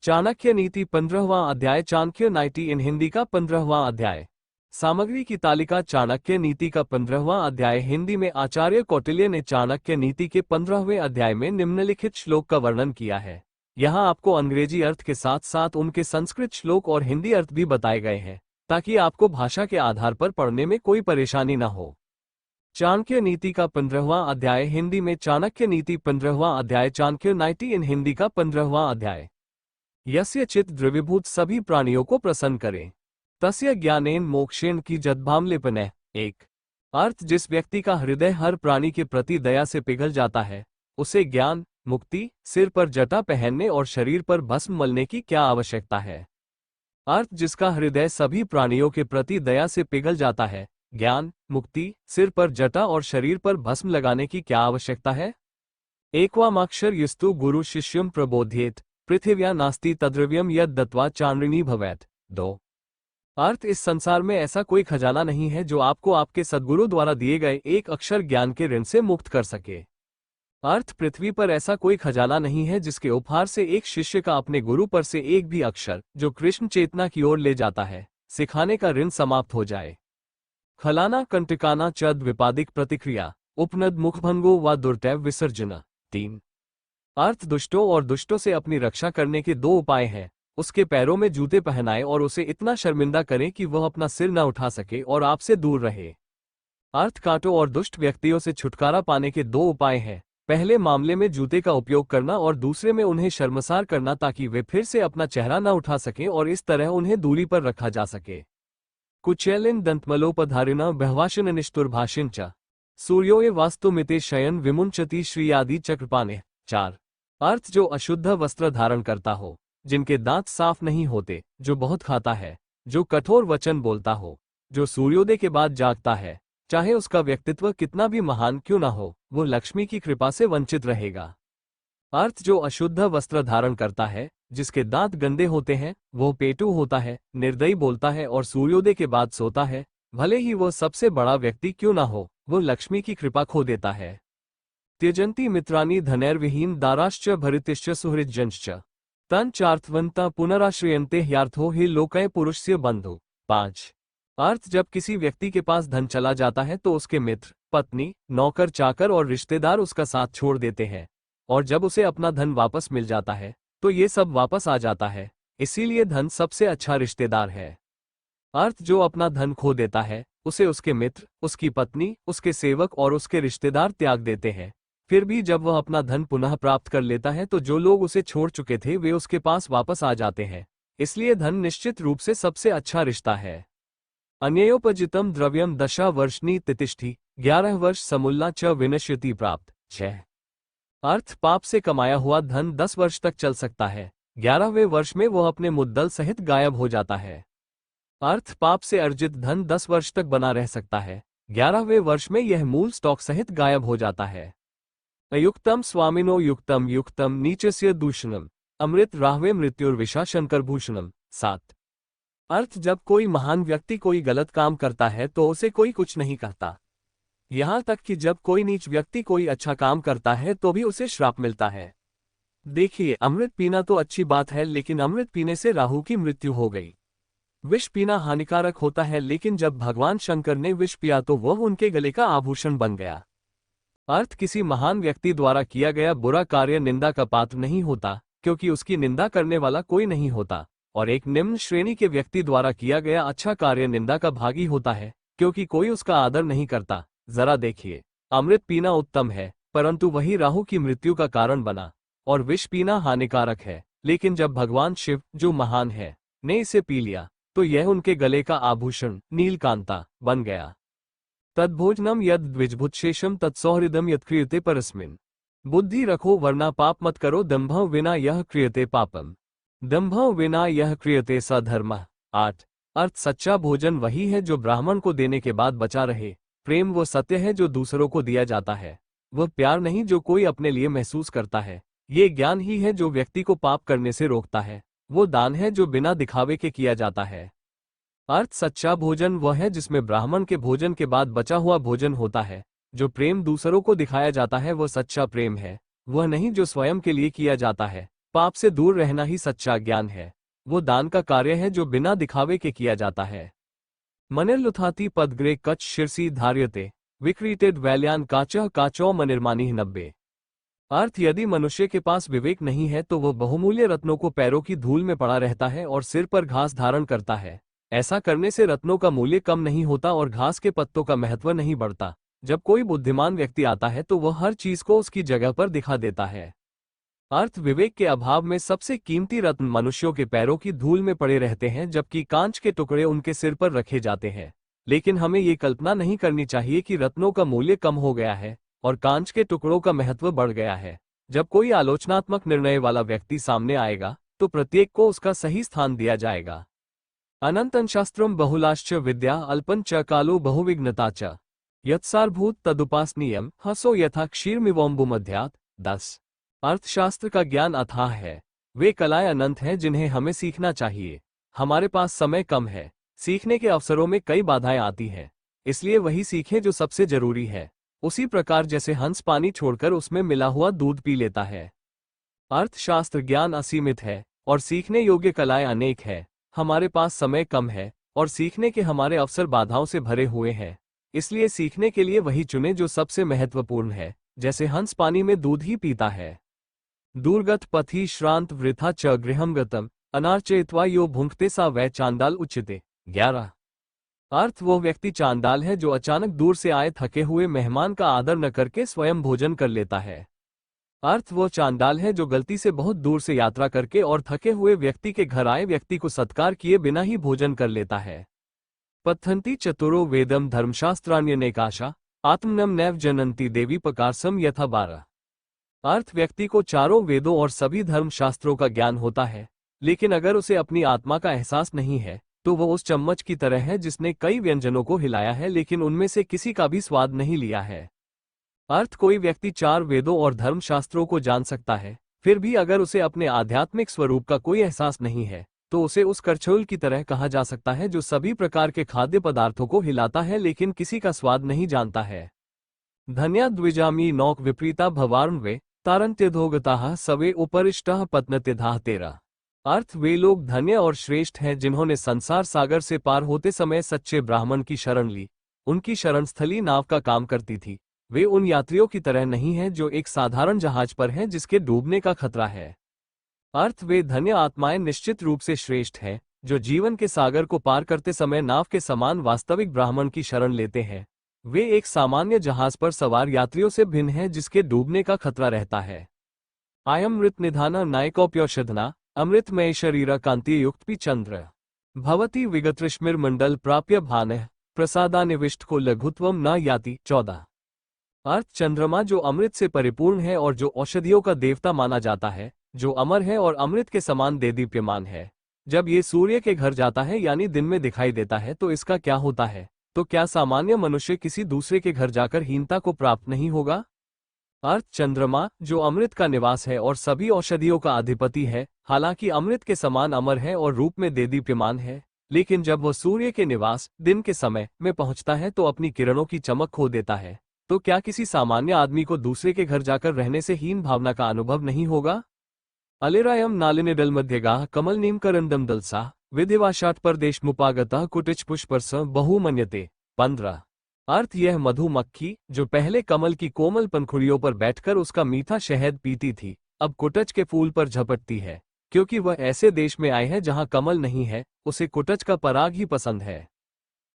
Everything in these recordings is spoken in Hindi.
चाणक्य नीति 15वां अध्याय। चाणक्य नीति इन हिंदी का 15वां अध्याय। सामग्री की तालिका। चाणक्य नीति का 15वां अध्याय। हिंदी में आचार्य कौटिल्य ने चाणक्य नीति के 15वें अध्याय में निम्नलिखित श्लोक का वर्णन किया है। यहाँ आपको अंग्रेजी अर्थ के साथ साथ उनके संस्कृत श्लोक और हिंदी अर्थ भी बताए गए हैं, ताकि आपको भाषा के आधार पर पढ़ने में कोई परेशानी न हो। चाणक्य नीति का 15वां अध्याय। हिंदी में चाणक्य नीति 15वां अध्याय। चाणक्य नीति इन हिंदी का 15वां अध्याय। यस्य चित्त द्रव्यभूत सभी प्राणियों को प्रसन्न करे, तस्य ज्ञानेन मोक्षेण की जद्भामलेपनः। एक अर्थ, जिस व्यक्ति का हृदय हर प्राणी के प्रति दया से पिघल जाता है, उसे ज्ञान, मुक्ति, सिर पर जटा पहनने और शरीर पर भस्म मलने की क्या आवश्यकता है। अर्थ, जिसका हृदय सभी प्राणियों के प्रति दया से पिघल जाता है, ज्ञान, मुक्ति, सिर पर जटा और शरीर पर भस्म लगाने की क्या आवश्यकता है। एकवामाक्षर यस्तु गुरु शिष्यम प्रबोध्येत, पृथिव्या नास्ति तद्रव्यम यद दत्वा चांद्रिणी भवेत्। 2 अर्थ, इस संसार में ऐसा कोई खजाना नहीं है जो आपको आपके सद्गुरु द्वारा दिए गए एक अक्षर ज्ञान के ऋण से मुक्त कर सके। अर्थ, पृथ्वी पर ऐसा कोई खजाना नहीं है जिसके उपहार से एक शिष्य का अपने गुरु पर से एक भी अक्षर, जो कृष्ण चेतना की ओर ले जाता है, सिखाने का ऋण समाप्त हो जाए। खलाना कंटकाना च द्विपादिक प्रतिक्रिया, उपनद मुखभंगो व दुर्टैव विसर्जन। 3 अर्थ, दुष्टों और दुष्टों से अपनी रक्षा करने के 2 उपाय हैं। उसके पैरों में जूते पहनाएं और उसे इतना शर्मिंदा करें कि वह अपना सिर न उठा सके और आपसे दूर रहे। अर्थ, कांटों और दुष्ट व्यक्तियों से छुटकारा पाने के 2 उपाय हैं। पहले मामले में जूते का उपयोग करना और दूसरे में उन्हें शर्मसार करना, ताकि वे फिर से अपना चेहरा न उठा सकें और इस तरह उन्हें दूरी पर रखा जा सके। कुचैलिन दंतमलोपधारिणा बहवाशन निष्ठुरभाषिण च, सूर्योय वास्तुमिते शयन विमुंचति श्रीयादि चक्रपाणे। 4 अर्थ, जो अशुद्ध वस्त्र धारण करता हो, जिनके दांत साफ नहीं होते, जो बहुत खाता है, जो कठोर वचन बोलता हो, जो सूर्योदय के बाद जागता है, चाहे उसका व्यक्तित्व कितना भी महान क्यों न हो, वो लक्ष्मी की कृपा से वंचित रहेगा। अर्थ, जो अशुद्ध वस्त्र धारण करता है, जिसके दांत गंदे होते हैं, वो पेटू होता है, निर्दयी बोलता है और सूर्योदय के बाद सोता है, भले ही वो सबसे बड़ा व्यक्ति क्यों ना हो, वो लक्ष्मी की कृपा खो देता है। त्यजंती मित्राणि धनैर्विहीन दाराश्च भरितिश्च सुहृज्जंश्च, तंचार्थवंता पुनराश्रयन्ते ह्यार्थो हि लोकय पुरुषस्य बंधु। 5 अर्थ, जब किसी व्यक्ति के पास धन चला जाता है तो उसके मित्र, पत्नी, नौकर चाकर और रिश्तेदार उसका साथ छोड़ देते हैं, और जब उसे अपना धन वापस मिल जाता है तो ये सब वापस आ जाता है। इसीलिए धन सबसे अच्छा रिश्तेदार है। अर्थ, जो अपना धन खो देता है, उसे उसके मित्र, उसकी पत्नी, उसके सेवक और उसके रिश्तेदार त्याग देते हैं। फिर भी जब वह अपना धन पुनः प्राप्त कर लेता है तो जो लोग उसे छोड़ चुके थे वे उसके पास वापस आ जाते हैं। इसलिए धन निश्चित रूप से सबसे अच्छा रिश्ता है। अन्योपजितम द्रव्यम 10 वर्षनी तितिष्ठि, 11 वर्ष समुल्ला च विनश्यति प्राप्त। 6 अर्थ, पाप से कमाया हुआ धन 10 वर्ष तक चल सकता है, 11वें वर्ष में वह अपने मुद्दल सहित गायब हो जाता है। अर्थ, पाप से अर्जित धन 10 वर्ष तक बना रह सकता है, 11वें वर्ष में यह मूल स्टॉक सहित गायब हो जाता है। अयुक्तम स्वामिनो युक्तम युक्तम नीचस्य दूषणम, अमृत राहवे मृत्युर्विषा शंकरभूषणम। 7 अर्थ, जब कोई महान व्यक्ति कोई गलत काम करता है तो उसे कोई कुछ नहीं कहता, यहाँ तक कि जब कोई नीच व्यक्ति कोई अच्छा काम करता है तो भी उसे श्राप मिलता है। देखिए, अमृत पीना तो अच्छी बात है, लेकिन अमृत पीने से राहु की मृत्यु हो गई। विष पीना हानिकारक होता है, लेकिन जब भगवान शंकर ने विष पिया तो वह उनके गले का आभूषण बन गया। अर्थ, किसी महान व्यक्ति द्वारा किया गया बुरा कार्य निंदा का पात्र नहीं होता, क्योंकि उसकी निंदा करने वाला कोई नहीं होता, और एक निम्न श्रेणी के व्यक्ति द्वारा किया गया अच्छा कार्य निंदा का भागी होता है, क्योंकि कोई उसका आदर नहीं करता। जरा देखिए, अमृत पीना उत्तम है, परंतु वही राहु की मृत्यु का कारण बना, और विष पीना हानिकारक है, लेकिन जब भगवान शिव, जो महान है, ने इसे पी लिया तो यह उनके गले का आभूषण नीलकांता बन गया। तद्भोजनम यद द्विजभुतशेषम तत्सौहृदम यद क्रियते परस्मिन, बुद्धि रखो वरना पाप मत करो, दंभव विना यह क्रियते पापम, दंभव विना यह क्रियते सधर्मः। 8 अर्थ, सच्चा भोजन वही है जो ब्राह्मण को देने के बाद बचा रहे, प्रेम वो सत्य है जो दूसरों को दिया जाता है, वह प्यार नहीं जो कोई अपने लिए महसूस करता है, ये ज्ञान ही है जो व्यक्ति को पाप करने से रोकता है, वो दान है जो बिना दिखावे के किया जाता है। अर्थ, सच्चा भोजन वह है जिसमें ब्राह्मण के भोजन के बाद बचा हुआ भोजन होता है। जो प्रेम दूसरों को दिखाया जाता है वह सच्चा प्रेम है, वह नहीं जो स्वयं के लिए किया जाता है। पाप से दूर रहना ही सच्चा ज्ञान है। वो दान का कार्य है जो बिना दिखावे के किया जाता है। मनिर्लुथाति पदग्रे कच्छ शिरसी धार्यते विक्रीटेड वैल्यान काचः काचौ मनिर्मानी 90। अर्थ, यदि मनुष्य के पास विवेक नहीं है तो वह बहुमूल्य रत्नों को पैरों की धूल में पड़ा रहता है और सिर पर घास धारण करता है। ऐसा करने से रत्नों का मूल्य कम नहीं होता और घास के पत्तों का महत्व नहीं बढ़ता। जब कोई बुद्धिमान व्यक्ति आता है तो वह हर चीज को उसकी जगह पर दिखा देता है। अर्थ, विवेक के अभाव में सबसे कीमती रत्न मनुष्यों के पैरों की धूल में पड़े रहते हैं, जबकि कांच के टुकड़े उनके सिर पर रखे जाते हैं। लेकिन हमें ये कल्पना नहीं करनी चाहिए कि रत्नों का मूल्य कम हो गया है और कांच के टुकड़ों का महत्व बढ़ गया है। जब कोई आलोचनात्मक निर्णय वाला व्यक्ति सामने आएगा तो प्रत्येक को उसका सही स्थान दिया जाएगा। अनंतं शास्त्रम बहुलाश्च विद्या अल्पं च कालो बहुविघ्नता च यत्सारभूत तदुपासनीयम हसो यथा क्षीरमिवोम्बुमध्यात्। 10। अर्थशास्त्र का ज्ञान अथाह है। वे कलाएं अनंत हैं जिन्हें हमें सीखना चाहिए। हमारे पास समय कम है। सीखने के अवसरों में कई बाधाएं आती हैं, इसलिए वही सीखें जो सबसे जरूरी है। उसी प्रकार जैसे हंस पानी छोड़कर उसमें मिला हुआ दूध पी लेता है। अर्थशास्त्र ज्ञान असीमित है और सीखने योग्य कलाएं अनेक है। हमारे पास समय कम है और सीखने के हमारे अवसर बाधाओं से भरे हुए हैं, इसलिए सीखने के लिए वही चुने जो सबसे महत्वपूर्ण है। जैसे हंस पानी में दूध ही पीता है। दूर्गत पथि श्रांत वृथा च गृहम गतम अनार्चयित्वा यो भुंक्ते सा वै चांडाल उच्यते। 11। अर्थ, वो व्यक्ति चांडाल है जो अचानक दूर से आए थके हुए मेहमान का आदर न करके स्वयं भोजन कर लेता है। अर्थ, वो चांडाल है जो गलती से बहुत दूर से यात्रा करके और थके हुए व्यक्ति के घर आए व्यक्ति को सत्कार किए बिना ही भोजन कर लेता है। पथंती चतुरो वेदम धर्मशास्त्राण्यनेकाशा आत्मनम नैव जनंती देवी पकारसम यथा 12। अर्थ, व्यक्ति को चारों वेदों और सभी धर्मशास्त्रों का ज्ञान होता है, लेकिन अगर उसे अपनी आत्मा का एहसास नहीं है तो वह उस चम्मच की तरह है जिसने कई व्यंजनों को हिलाया है लेकिन उनमें से किसी का भी स्वाद नहीं लिया है। अर्थ, कोई व्यक्ति चार वेदों और धर्मशास्त्रों को जान सकता है, फिर भी अगर उसे अपने आध्यात्मिक स्वरूप का कोई एहसास नहीं है तो उसे उस करछोल की तरह कहा जा सकता है जो सभी प्रकार के खाद्य पदार्थों को हिलाता है लेकिन किसी का स्वाद नहीं जानता है। धन्या द्विजामी नौक विपरीता भवार्णवे तारंत्यधोगताः सवे उपरिष्टाः पत्नत्यधाः 13। अर्थ, वे लोग धन्य और श्रेष्ठ हैं जिन्होंने संसार सागर से पार होते समय सच्चे ब्राह्मण की शरण ली। उनकी शरणस्थली नाव का काम करती थी। वे उन यात्रियों की तरह नहीं हैं जो एक साधारण जहाज पर हैं जिसके डूबने का खतरा है। अर्थ, वे धन्य आत्माएं निश्चित रूप से श्रेष्ठ हैं जो जीवन के सागर को पार करते समय नाव के समान वास्तविक ब्राह्मण की शरण लेते हैं। वे एक सामान्य जहाज पर सवार यात्रियों से भिन्न हैं जिसके डूबने का खतरा रहता है। आयम मृत निधाना नायकोप्यौषधना अमृतमय शरीर कांति युक्त पी चंद्र भवती विगतृष्मिर मंडल प्राप्य भानः प्रसादानिविष्ट को लघुत्वम न याति। 14। अर्थ, चंद्रमा जो अमृत से परिपूर्ण है और जो औषधियों का देवता माना जाता है, जो अमर है और अमृत के समान देदीप्यमान है, जब ये सूर्य के घर जाता है यानी दिन में दिखाई देता है तो इसका क्या होता है? तो क्या सामान्य मनुष्य किसी दूसरे के घर जाकर हीनता को प्राप्त नहीं होगा? अर्थ, चंद्रमा जो अमृत का निवास है और सभी औषधियों का अधिपति है, हालांकि अमृत के समान अमर है और रूप में देदीप्यमान है, लेकिन जब वह सूर्य के निवास दिन के समय में पहुंचता है तो अपनी किरणों की चमक खो देता है। तो क्या किसी सामान्य आदमी को दूसरे के घर जाकर रहने से हीन भावना का अनुभव नहीं होगा? अलिरायम नालिनिडल मध्यगाह कमल नीम करंदम दलसा विधिवाशाट परदेश मुपागता कुटिच पुष्पर्स बहुमन्यते। 15। अर्थ, यह मधुमक्खी जो पहले कमल की कोमल पंखुड़ियों पर बैठकर उसका मीठा शहद पीती थी, अब कुटच के फूल पर झपटती है, क्योंकि वह ऐसे देश में आए हैं जहां कमल नहीं है, उसे कुटच का पराग ही पसंद है।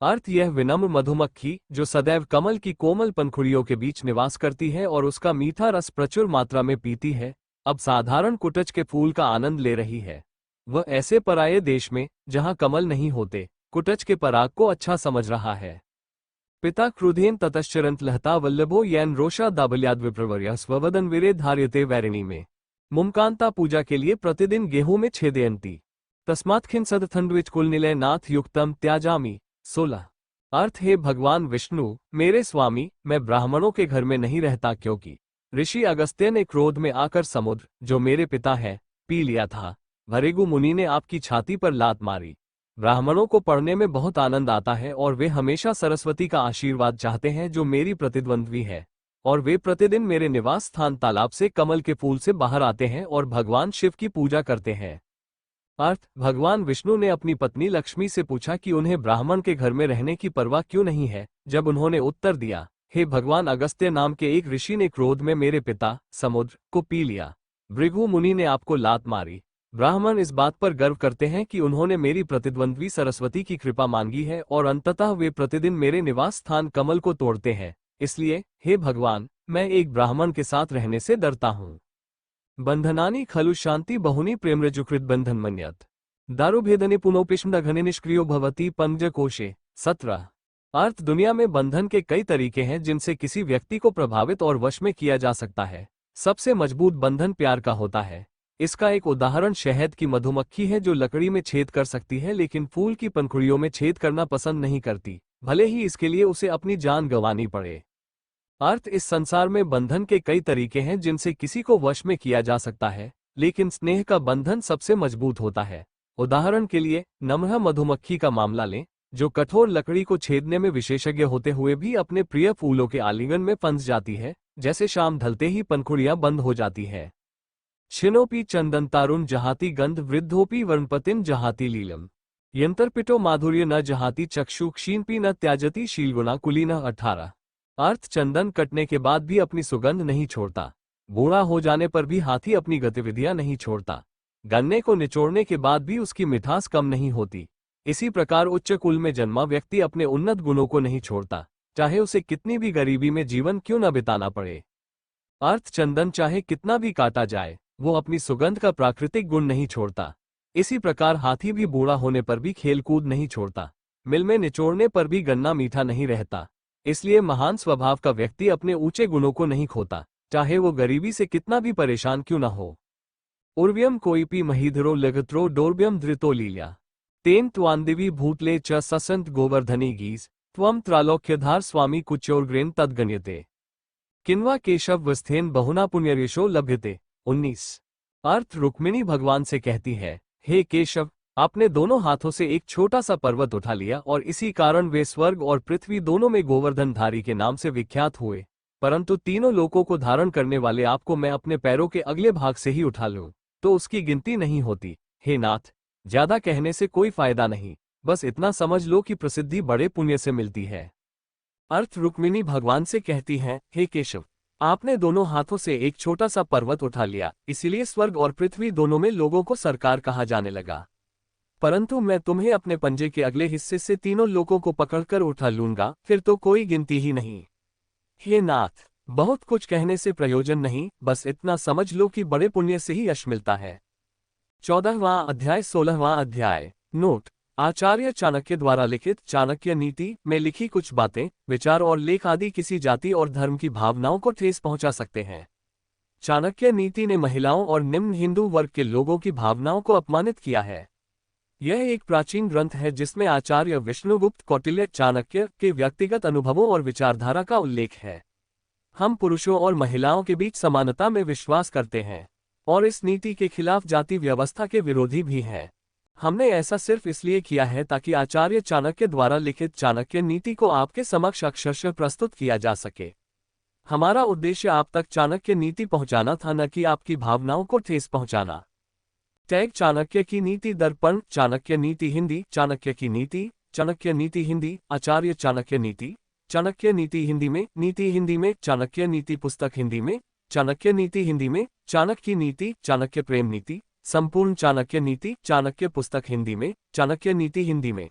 अर्थ, यह विनम्र मधुमक्खी जो सदैव कमल की कोमल पंखुड़ियों के बीच निवास करती है और उसका मीठा रस प्रचुर मात्रा में पीती है, अब साधारण कुटच के फूल का आनंद ले रही है। वह ऐसे पराये देश में जहां कमल नहीं होते, कुटच के पराग को अच्छा समझ रहा है। पिता क्रुधेन ततश्चरंत लहता वल्लभो यैन रोषा दाबल्याद विप्रवर्य स्ववदन विरे धार्यते वैरिणी में मुमकांता पूजा के लिए प्रतिदिन गेहूं में छेदयंती तस्मात् खिंसद थंडविच कुल निलय नाथ युक्तम त्याजामी। 16। अर्थ, हे भगवान विष्णु, मेरे स्वामी, मैं ब्राह्मणों के घर में नहीं रहता क्योंकि ऋषि अगस्त्य ने क्रोध में आकर समुद्र, जो मेरे पिता है, पी लिया था। भृगु मुनि ने आपकी छाती पर लात मारी। ब्राह्मणों को पढ़ने में बहुत आनंद आता है और वे हमेशा सरस्वती का आशीर्वाद चाहते हैं जो मेरी प्रतिद्वंद्वी है। और वे प्रतिदिन मेरे निवास स्थान तालाब से कमल के फूल से बाहर आते हैं और भगवान शिव की पूजा करते हैं। अर्थ, भगवान विष्णु ने अपनी पत्नी लक्ष्मी से पूछा कि उन्हें ब्राह्मण के घर में रहने की परवाह क्यों नहीं है, जब उन्होंने उत्तर दिया, हे भगवान, अगस्त्य नाम के एक ऋषि ने क्रोध में मेरे पिता समुद्र को पी लिया। भृगु मुनि ने आपको लात मारी। ब्राह्मण इस बात पर गर्व करते हैं कि उन्होंने मेरी प्रतिद्वंद्वी सरस्वती की कृपा मांगी है और अंततः वे प्रतिदिन मेरे निवास स्थान कमल को तोड़ते हैं। इसलिए हे भगवान, मैं एक ब्राह्मण के साथ रहने से डरता हूँ। बंधनानि खलु शांति बहुनी प्रेमरजुकृत बंधन मन्यत दारुभेदने पुनोपिष्मघने निष्क्रियो भवति पंजकोशे। 17। अर्थ, दुनिया में बंधन के कई तरीके हैं जिनसे किसी व्यक्ति को प्रभावित और वश में किया जा सकता है। सबसे मजबूत बंधन प्यार का होता है। इसका एक उदाहरण शहद की मधुमक्खी है जो लकड़ी में छेद कर सकती है लेकिन फूल की पंखुड़ियों में छेद करना पसंद नहीं करती, भले ही इसके लिए उसे अपनी जान गंवानी पड़े। अर्थ, इस संसार में बंधन के कई तरीके हैं जिनसे किसी को वश में किया जा सकता है, लेकिन स्नेह का बंधन सबसे मजबूत होता है। उदाहरण के लिए नम्र मधुमक्खी का मामला लें, जो कठोर लकड़ी को छेदने में विशेषज्ञ होते हुए भी अपने प्रिय फूलों के आलिंगन में फंस जाती है। जैसे शाम ढलते ही पंखुड़ियां बंद हो जाती है। छिनोपी चंदन तारुण जहाती गंध वृद्धोपी वर्णपतिन जहाती लीलम यंतरपिटो माधुर्य न जहाती चक्षु क्षीणपी न त्याजती शीलगुना कुलीन। 18। अर्थ, चंदन कटने के बाद भी अपनी सुगंध नहीं छोड़ता। बूढ़ा हो जाने पर भी हाथी अपनी गतिविधियां नहीं छोड़ता। गन्ने को निचोड़ने के बाद भी उसकी मिठास कम नहीं होती। इसी प्रकार उच्च कुल में जन्मा व्यक्ति अपने उन्नत गुणों को नहीं छोड़ता, चाहे उसे कितनी भी गरीबी में जीवन क्यों न बिताना पड़े। अर्थ, चंदन चाहे कितना भी काटा जाए, वो अपनी सुगंध का प्राकृतिक गुण नहीं छोड़ता। इसी प्रकार हाथी भी बूढ़ा होने पर भी खेलकूद नहीं छोड़ता। मिल में निचोड़ने पर भी गन्ना मीठा नहीं रहता। इसलिए महान स्वभाव का व्यक्ति अपने ऊंचे गुणों को नहीं खोता, चाहे वो गरीबी से कितना भी परेशान क्यों न हो। उर्व्यम कोईपी महीधरो लगत्रो डोर्व्यम धृतो लील्या तेन त्वांदिवी भूतले च ससंत गोवर्धनी गीज त्वम त्रालोक्यधार स्वामी कुचोर्ग्रेन तद्गण्यते किन्वा केशव वस्थेन बहुना पुण्यरेशो लभ्यते। 19। अर्थ, रुक्मिणी भगवान से कहती है, हे केशव, आपने दोनों हाथों से एक छोटा सा पर्वत उठा लिया और इसी कारण वे स्वर्ग और पृथ्वी दोनों में गोवर्धनधारी के नाम से विख्यात हुए, परंतु तीनों लोकों को धारण करने वाले आपको मैं अपने पैरों के अगले भाग से ही उठा लूं तो उसकी गिनती नहीं होती। हे नाथ, ज्यादा कहने से कोई फायदा नहीं, बस इतना समझ लो कि प्रसिद्धि बड़े पुण्य से मिलती है। अर्थ, रुक्मिणी भगवान से कहती हैं, हे केशव, आपने दोनों हाथों से एक छोटा सा पर्वत उठा लिया, इसीलिए स्वर्ग और पृथ्वी दोनों में लोगों को सरकार कहा जाने लगा, परंतु मैं तुम्हें अपने पंजे के अगले हिस्से से तीनों लोगों को पकड़कर उठा लूंगा, फिर तो कोई गिनती ही नहीं। हे नाथ, बहुत कुछ कहने से प्रयोजन नहीं, बस इतना समझ लो कि बड़े पुण्य से ही यश मिलता है। 14वां अध्याय 16वां अध्याय। नोट, आचार्य चाणक्य द्वारा लिखित चाणक्य नीति में लिखी कुछ बातें, विचार और लेख आदि किसी जाति और धर्म की भावनाओं को ठेस पहुंचा सकते हैं। चाणक्य नीति ने महिलाओं और निम्न हिंदू वर्ग के लोगों की भावनाओं को अपमानित किया है। यह एक प्राचीन ग्रंथ है जिसमें आचार्य विष्णुगुप्त कौटिल्य चाणक्य के व्यक्तिगत अनुभवों और विचारधारा का उल्लेख है। हम पुरुषों और महिलाओं के बीच समानता में विश्वास करते हैं और इस नीति के खिलाफ जाति व्यवस्था के विरोधी भी हैं। हमने ऐसा सिर्फ इसलिए किया है ताकि आचार्य चाणक्य द्वारा लिखित चाणक्य नीति को आपके समक्ष अक्षरशः प्रस्तुत किया जा सके। हमारा उद्देश्य आप तक चाणक्य नीति पहुंचाना था, न कि आपकी भावनाओं को ठेस पहुंचाना। टैग चाणक्य की नीति दर्पण, चाणक्य नीति हिंदी, चाणक्य की नीति, चाणक्य नीति हिंदी, आचार्य चाणक्य नीति, चाणक्य नीति हिंदी में, चाणक्य नीति पुस्तक हिंदी में, चाणक्य नीति हिंदी में, चाणक्य की नीति, चाणक्य प्रेम नीति, संपूर्ण चाणक्य नीति, चाणक्य पुस्तक हिंदी में, चाणक्य नीति हिंदी में।